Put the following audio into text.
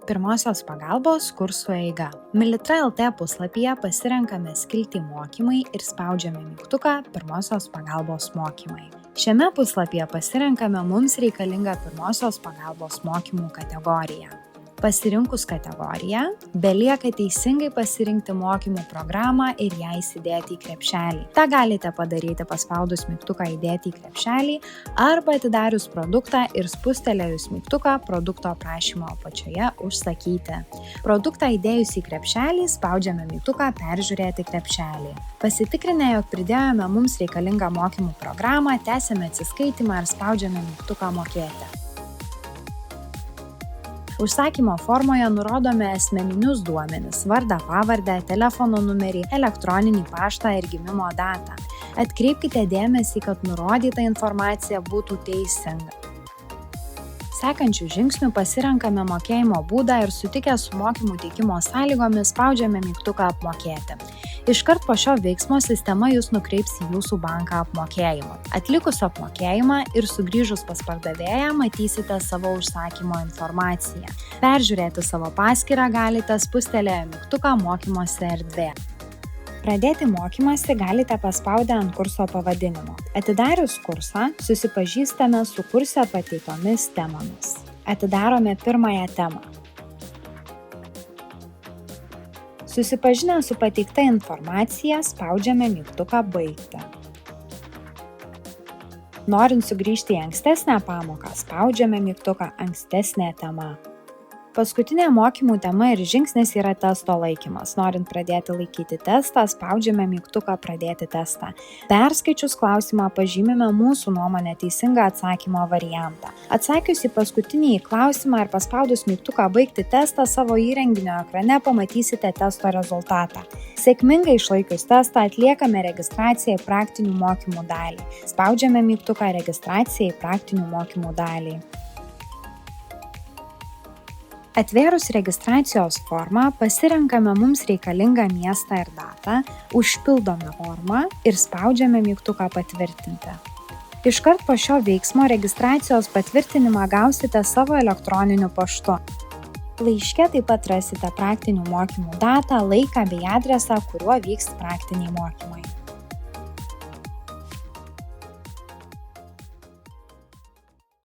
Pirmosios pagalbos kursų eiga. Militra LT puslapyje pasirenkame skiltį mokymai ir spaudžiame mygtuką Pirmosios pagalbos mokymai. Šiame puslapyje pasirenkame mums reikalingą Pirmosios pagalbos mokymų kategoriją. Pasirinkus kategoriją, belieka teisingai pasirinkti mokymų programą ir ją įsidėti į krepšelį. Ta galite padaryti paspaudus mygtuką įdėti į krepšelį arba atidarius produktą ir spustelėjus mygtuką produkto aprašymo apačioje užsakyti. Produktą įdėjus į krepšelį spaudžiame mygtuką peržiūrėti krepšelį. Pasitikrinę, jog pridėjome mums reikalingą mokymų programą, tęsiame atsiskaitymą ir spaudžiame mygtuką mokėti. Užsakymo formoje nurodome asmeninius duomenis – vardą, pavardę, telefono numerį, elektroninį paštą ir gimimo datą. Atkreipkite dėmesį, kad nurodyta informacija būtų teisinga. Sekančių žingsnių pasirenkame mokėjimo būdą ir sutikę su mokymų teikimo sąlygomis spaudžiame mygtuką apmokėti. Iškart po šio veiksmo sistema jūs nukreips į jūsų banką apmokėjimą. Atlikus apmokėjimą ir sugrįžus pas pardavėją matysite savo užsakymo informaciją. Peržiūrėti savo paskyrą galite spustelėję mygtuką mokymosi erdvė. Pradėti mokymąsi galite paspaudę ant kurso pavadinimo. Atidarius kursą, susipažįstame su kurse pateiktomis temomis. Atidarome pirmąją temą. Susipažinę su pateikta informacija, spaudžiame mygtuką baigti. Norint sugrįžti į ankstesnę pamoką, spaudžiame mygtuką ankstesnė tema. Paskutinė mokymų tema ir žingsnis yra testo laikymas. Norint pradėti laikyti testą, spaudžiame mygtuką pradėti testą. Perskaičius klausimą pažymime mūsų nuomonę teisingą atsakymo variantą. Atsakius į paskutinį klausimą ir paspaudus mygtuką baigti testą, savo įrenginio ekrane pamatysite testo rezultatą. Sėkmingai išlaikius testą atliekame registraciją į praktinių mokymų dalį. Spaudžiame mygtuką registraciją į praktinių mokymų dalį. Atvėrus registracijos formą, pasirenkame mums reikalingą miestą ir datą, užpildome formą ir spaudžiame mygtuką patvirtinti. Iškart po šio veiksmo registracijos patvirtinimą gausite savo elektroniniu paštu. Laiške taip pat rasite praktinių mokymų datą, laiką bei adresą, kuriuo vyks praktiniai mokymai.